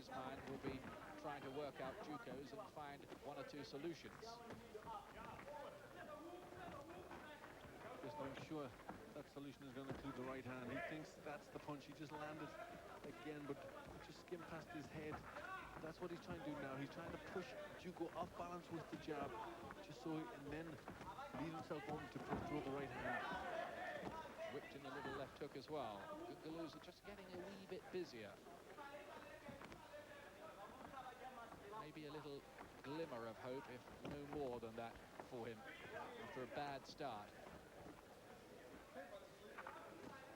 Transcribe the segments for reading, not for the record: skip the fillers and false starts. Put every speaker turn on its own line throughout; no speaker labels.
his mind will be trying to work out Juuko's and find one or two solutions.
Just not sure that solution is going to include the right hand. He thinks that's the punch. He just landed again, but it just skimmed past his head. That's what he's trying to do now. He's trying to push Juuko off balance with the jab, just so and then leave himself open to throw the right hand.
Whipped in a little left hook as well. Gunguluza just getting a wee bit busier. Maybe a little glimmer of hope, if no more than that, for him after a bad start.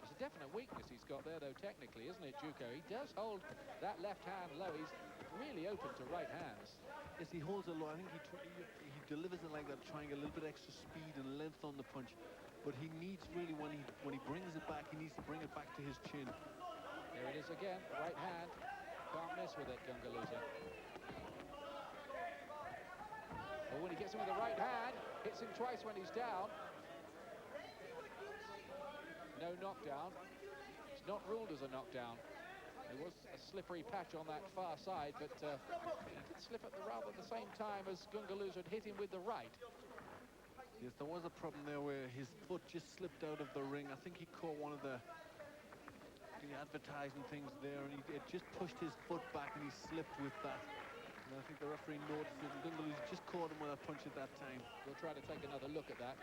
It's a definite weakness he's got there, though, technically, isn't it, Juuko? He does hold that left hand low. He's really open to right hands.
Yes, he holds it low. I think he delivers it like that, trying a little bit extra speed and length on the punch. But he needs really, when he brings it back, he needs to bring it back to his chin.
There it is again, right hand. Can't miss with it, Gunguluza. But when he gets him with the right hand, hits him twice when he's down. No knockdown. It's not ruled as a knockdown. There was a slippery patch on that far side, but he did slip at rather the same time as Gunguluza had hit him with the right.
Yes, there was a problem there where his foot just slipped out of the ring. I think he caught one of the advertising things there, and he had just pushed his foot back and he slipped with that. And I think the referee noticed it, and Gunguluza just caught him with a punch at that time.
We'll try to take another look at that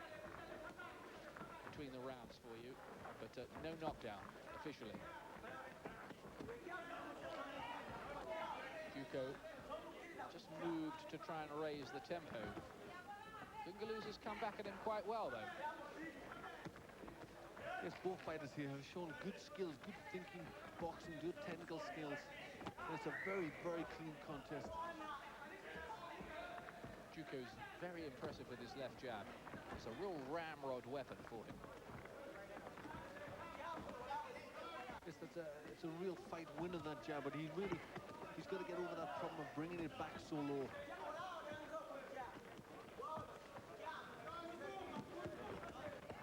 between the rounds for you, but no knockdown officially. Juuko just moved to try and raise the tempo. Gunguluza's come back at him quite well, though.
Yes, both fighters here have shown good skills, good thinking, boxing, good technical skills. And it's a very, very clean contest.
Juuko's very impressive with his left jab. It's a real ramrod weapon for him.
Yes, it's a real fight winner, that jab, but he's got to get over that problem of bringing it back so low.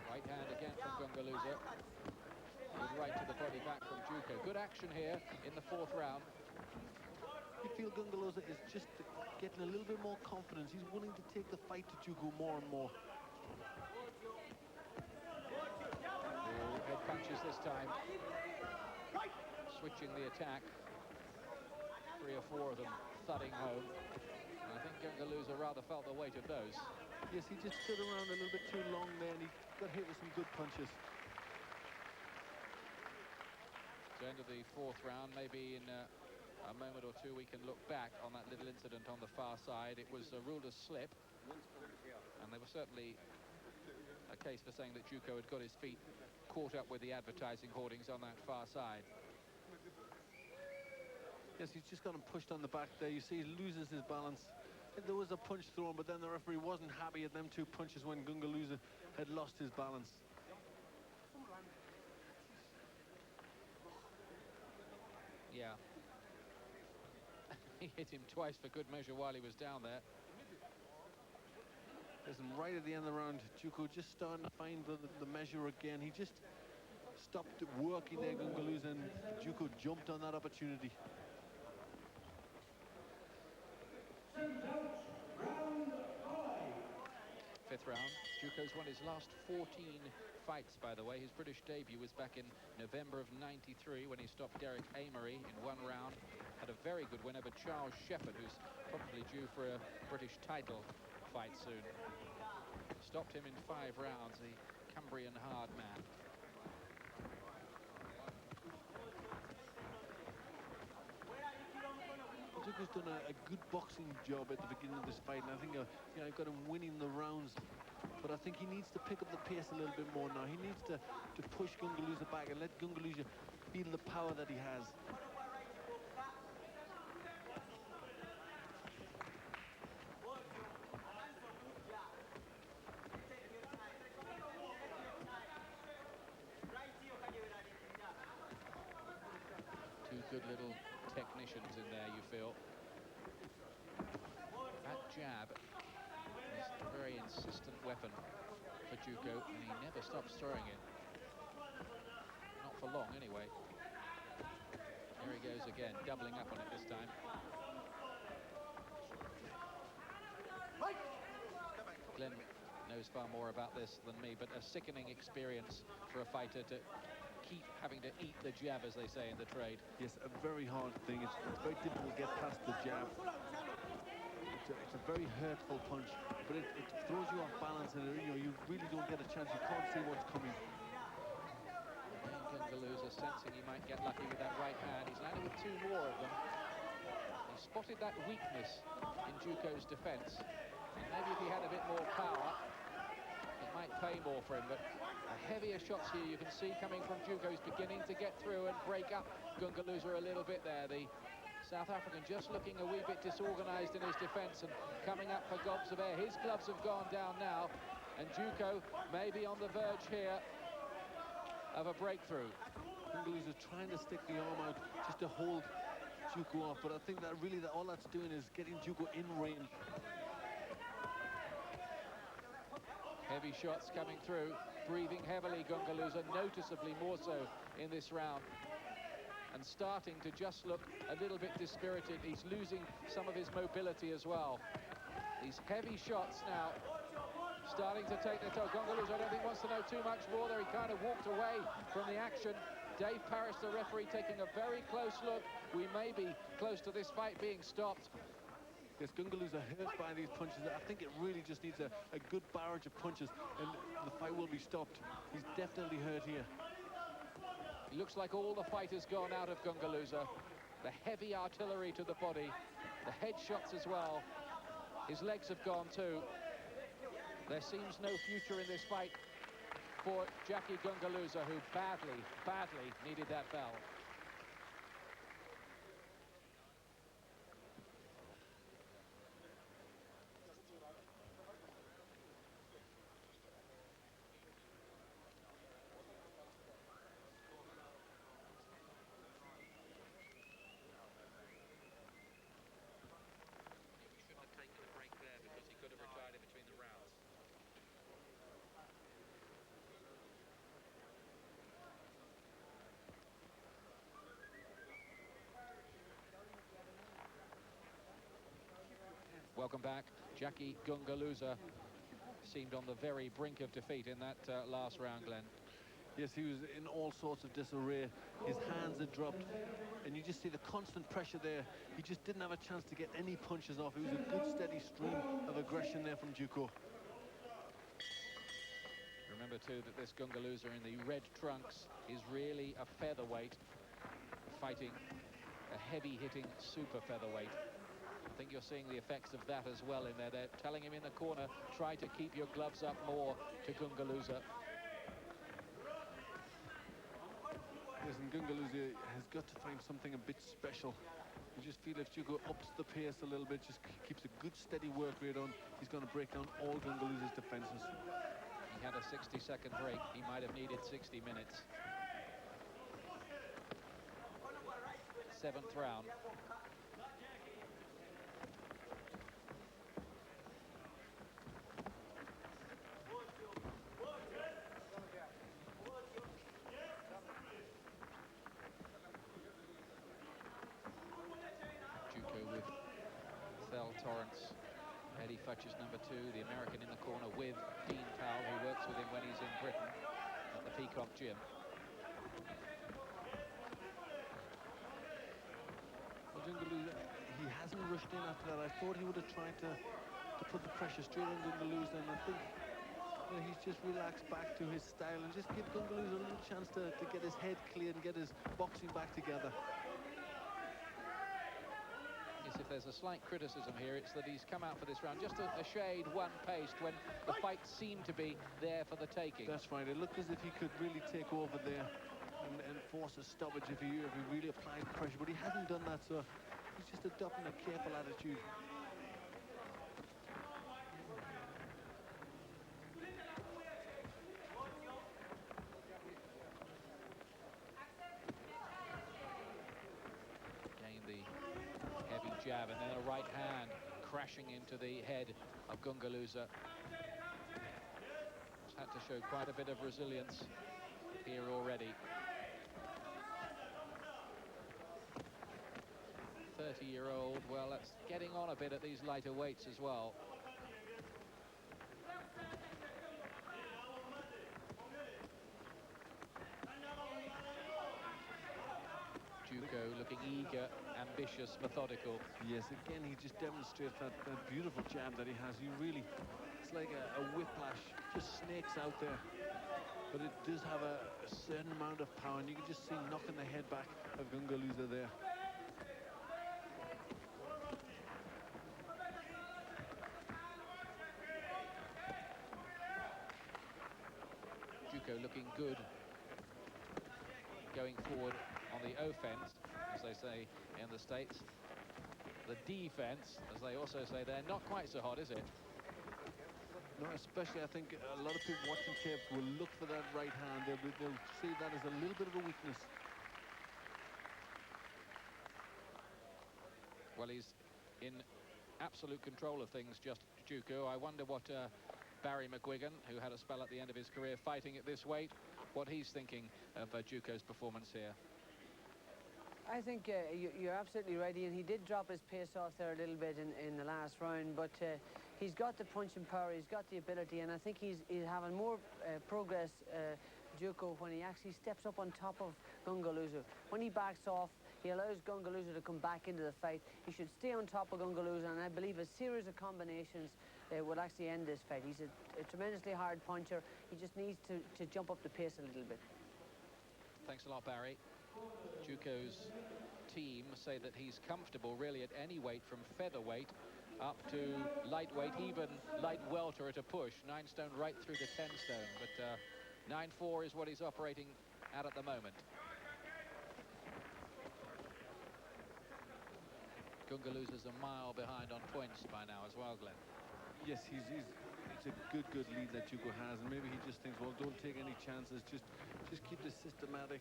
Right hand again from Gunguluza. Good right to the body back from Juuko. Good action here in the fourth round.
You feel Gunguluza is just getting a little bit more confidence. He's willing to take the fight to Juuko more and more.
Head punches this time. Switching the attack. 3 or 4 of them thudding home. And I think Gunguluza rather felt the weight of those.
Yes, he just stood around a little bit too long there, and he got hit with some good punches.
So end of the fourth round, maybe in a moment or two we can look back on that little incident on the far side. It was ruled a slip, and there was certainly a case for saying that Juuko had got his feet caught up with the advertising hoardings on that far side.
Yes, he's just got him pushed on the back there. You see he loses his balance. There was a punch thrown, but then the referee wasn't happy at them 2 punches when Gunguluza had lost his balance.
Yeah. He hit him twice for good measure while he was down there.
Listen, right at the end of the round, Juuko just starting to find the measure again. He just stopped working there, Gunguluza, and Juuko jumped on that opportunity.
Fifth round. Juuko's won his last 14 fights, by the way. His British debut was back in November of '93 when he stopped Derek Amery in 1 round. Had a very good win over Charles Shepherd, who's probably due for a British title fight soon. Stopped him in 5 rounds, the Cambrian hard man.
Juuko's done a good boxing job at the beginning of this fight, and I think I've got him winning the rounds. But I think he needs to pick up the pace a little bit more now. He needs to push Gunguluza back and let Gunguluza feel the power that he has.
Two good little technicians in there, you feel. That jab is a very insistent weapon for Juuko, and he never stops throwing it. Not for long, anyway. Here he goes again, doubling up on it this time. Glenn knows far more about this than me, but a sickening experience for a fighter to keep having to eat the jab, as they say in the trade.
Yes, a very hard thing. It's very difficult to get past the jab. It's a very hurtful punch, but it throws you off balance, and you really don't get a chance. You can't see what's coming.
Gunguluza sensing he might get lucky with that right hand. He's landed with 2 more of them. He spotted that weakness in Juuko's defence. And maybe if he had a bit more power, it might pay more for him. But heavier shots here you can see coming from Juuko. He's beginning to get through and break up Gunguluza a little bit there. The South African just looking a wee bit disorganised in his defence and coming up for gobs of air. His gloves have gone down now, and Juuko may be on the verge here of a breakthrough.
Gunguluza trying to stick the arm out just to hold Juuko off, but I think that really all that's doing is getting Juuko in range.
Heavy shots coming through, breathing heavily, Gunguluza, noticeably more so in this round, and starting to just look a little bit dispirited. He's losing some of his mobility as well. These heavy shots now starting to take their toll. Gunguluza, I don't think, wants to know too much more there. He kind of walked away from the action. Dave Parrish, the referee, taking a very close look. We may be close to this fight being stopped.
Yes, Gunguluza hurt by these punches. I think it really just needs a good barrage of punches, and the fight will be stopped. He's definitely hurt here.
It looks like all the fight has gone out of Gunguluza. The heavy artillery to the body, the headshots as well. His legs have gone too. There seems no future in this fight for Jackie Gunguluza, who badly, badly needed that bell. Welcome back. Jackie Gunguluza seemed on the very brink of defeat in that last round, Glenn.
Yes, he was in all sorts of disarray. His hands had dropped, and you just see the constant pressure there. He just didn't have a chance to get any punches off. It was a good, steady stream of aggression there from Juuko.
Remember, too, that this Gunguluza in the red trunks is really a featherweight, fighting a heavy-hitting super featherweight. I think you're seeing the effects of that as well in there. They're telling him in the corner, try to keep your gloves up more to Gunguluza.
Yes, and Gunguluza has got to find something a bit special. You just feel if Juuko ups the pace a little bit, just keeps a good steady work rate on, he's going to break down all Gunguluza's defences.
He had a 60-second break. He might have needed 60 minutes. 7th round. Torrance, Eddie Futcher's number 2, the American in the corner with Dean Powell, who works with him when he's in Britain at the Peacock Gym.
Well, Gunguluza, he hasn't rushed in after that. I thought he would have tried to put the pressure straight on Gunguluza, and I think he's just relaxed back to his style and just give Gunguluza a little chance to get his head cleared and get his boxing back together.
If there's a slight criticism here, it's that he's come out for this round just a shade one-paced when the fight seemed to be there for the taking.
That's right. It looked as if he could really take over there and force a stoppage if he really applied pressure, but he hasn't done that, so he's just adopting a careful attitude.
Jab, and then a right hand crashing into the head of Gunguluza. He's had to show quite a bit of resilience here already. 30-year-old. Well, that's getting on a bit at these lighter weights as well. Juuko looking eager, ambitious, methodical.
Yes, again, he just demonstrates that beautiful jab that he has. It's like a whiplash, just snakes out there. But it does have a certain amount of power, and you can just see knocking the head back of Gunguluza there.
Juuko looking good, going forward on the offense, as they say in the States. The defense, as they also say there, not quite so hot, is it?
No, especially I think a lot of people watching tape will look for that right hand. They'll see that as a little bit of a weakness.
Well, he's in absolute control of things, just Juuko. I wonder what Barry McGuigan, who had a spell at the end of his career fighting at this weight, what he's thinking of Juuko's performance here.
I think you're absolutely right, Ian. He did drop his pace off there a little bit in the last round, but he's got the punching power, he's got the ability, and I think he's having more progress, Juuko, when he actually steps up on top of Gunguluza. When he backs off, he allows Gunguluza to come back into the fight. He should stay on top of Gunguluza, and I believe a series of combinations would actually end this fight. He's a tremendously hard puncher. He just needs to jump up the pace a little bit.
Thanks a lot, Barry. Juuko's team say that he's comfortable really at any weight from featherweight up to lightweight, even light welter at a push. 9 stone right through to 10 stone, but 9-4 is what he's operating at the moment. Gunguluza's a mile behind on points by now as well, Glenn.
Yes, it's a good lead that Juuko has, and maybe he just thinks, well, don't take any chances, just keep this systematic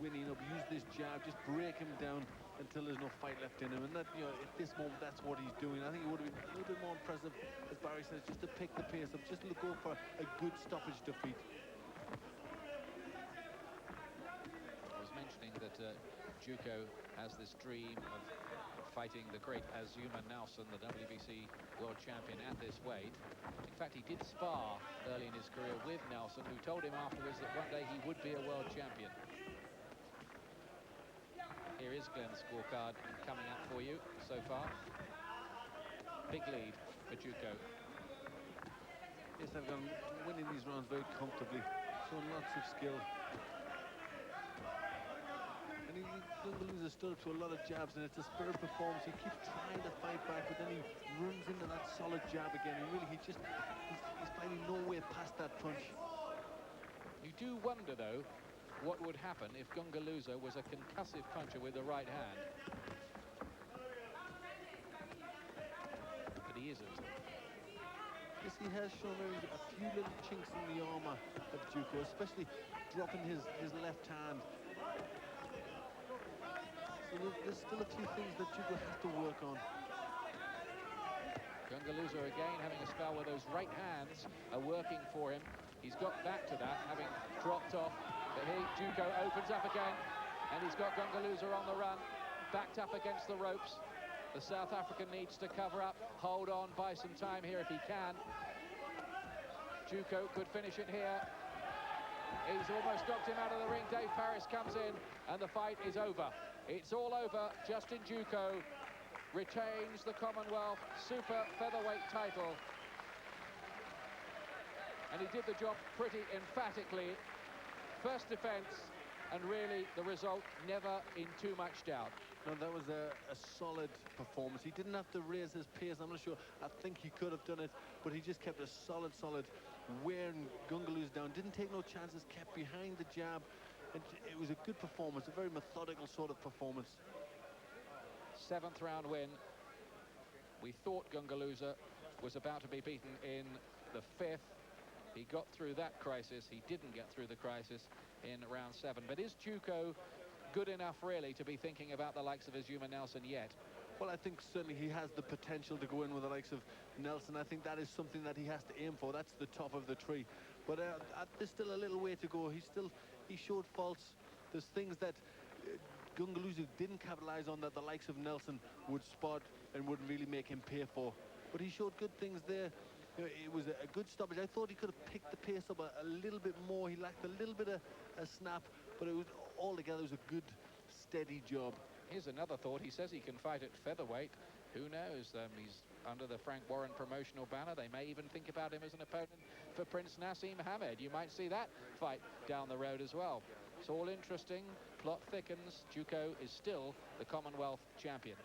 winning up, use this jab, just break him down until there's no fight left in him. And that, at this moment, that's what he's doing. I think it would have been a little bit more impressive, as Barry says, just to pick the pace up, just go for a good stoppage defeat.
I was mentioning that Juuko has this dream of fighting the great Azuma Nelson, the WBC world champion at this weight. In fact, he did spar early in his career with Nelson, who told him afterwards that one day he would be a world champion. Here is Glenn's scorecard coming up for you so far. Big lead for Juuko.
Yes, they've gone winning these rounds very comfortably, showing lots of skill. And Gunguluza stood up to a lot of jabs, and it's a spirited performance. He keeps trying to fight back, but then he runs into that solid jab again. And really, he's finding no way past that punch.
You do wonder, though, what would happen if Gunguluza was a concussive puncher with the right hand. But he isn't.
Yes, he has shown a few little chinks in the armor of Juuko, especially dropping his left hand. So there's still a few things that Juuko has to work on.
Gunguluza again having a spell where those right hands are working for him. He's got back to that, having dropped off. But here, Juuko opens up again, and he's got Gunguluza on the run, backed up against the ropes. The South African needs to cover up, hold on, buy some time here if he can. Juuko could finish it here. He's almost knocked him out of the ring. Dave Parris comes in, and the fight is over. It's all over. Justin Juuko retains the Commonwealth Super Featherweight title. And he did the job pretty emphatically. First defense, and really the result never in too much doubt.
No, that was a solid performance. He didn't have to raise his pace. I'm not sure. I think he could have done it, but he just kept a solid wearing Gunguluza down. Didn't take no chances, kept behind the jab. It was a good performance, a very methodical sort of performance.
7th round win. We thought Gunguluza was about to be beaten in the 5th. He got through that crisis. He didn't get through the crisis in round 7. But is Juuko good enough, really, to be thinking about the likes of Azuma Nelson yet?
Well, I think certainly he has the potential to go in with the likes of Nelson. I think that is something that he has to aim for. That's the top of the tree. But there's still a little way to go. He showed faults. There's things that Gunguluza didn't capitalize on that, the likes of Nelson would spot and wouldn't really make him pay for. But he showed good things there. You know, it was a good stoppage. I thought he could have picked the pace up a little bit more. He lacked a little bit of a snap, but it was altogether it was a good, steady job.
Here's another thought. He says he can fight at featherweight. Who knows? He's under the Frank Warren promotional banner. They may even think about him as an opponent for Prince Nassim Hamed. You might see that fight down the road as well. It's all interesting. Plot thickens. Juuko is still the Commonwealth champion.